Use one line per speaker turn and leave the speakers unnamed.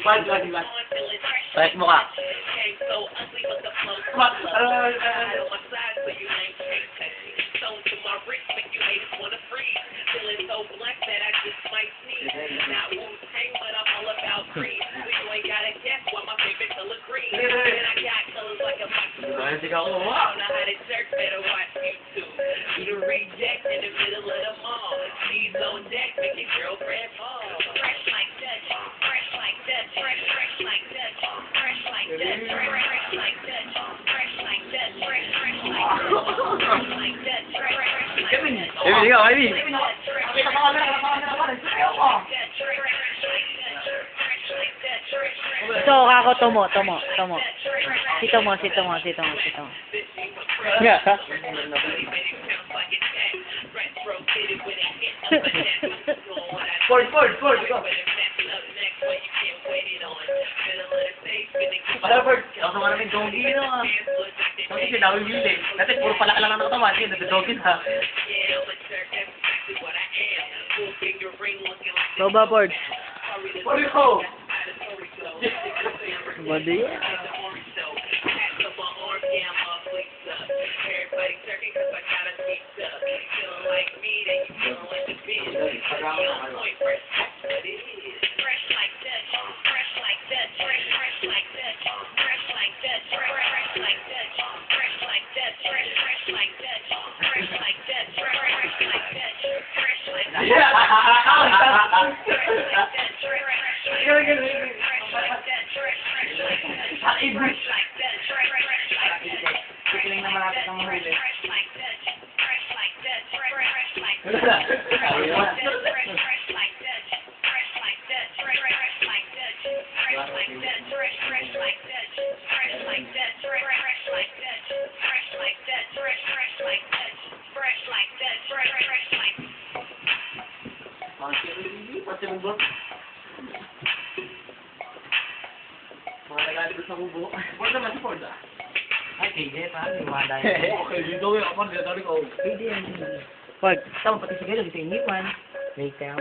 Balik mo ka. Sigaw ko, wow! Kevin, ikaw, Kevin.
So, kako, Tomo. Si Tomo.
Yeah. Ford, go. Wala, Ford. Ako naman namin doggy, no? Kasi sinawin wili. Dati, puro palaka lang ang nakatawan. Kasi nagdodoggy na.
Boba board.
Ford, go!
Body yan.
Pikiling na malapit ng mahuli. Mga tagalibot sa kubo. Ford naman si Ford, ah.
Ay, KJ, paano yung mga dahil?
Okay, dito yung ako, dito ko.
KJ, Pag, tama pati siguro, dito iniwan. May kaya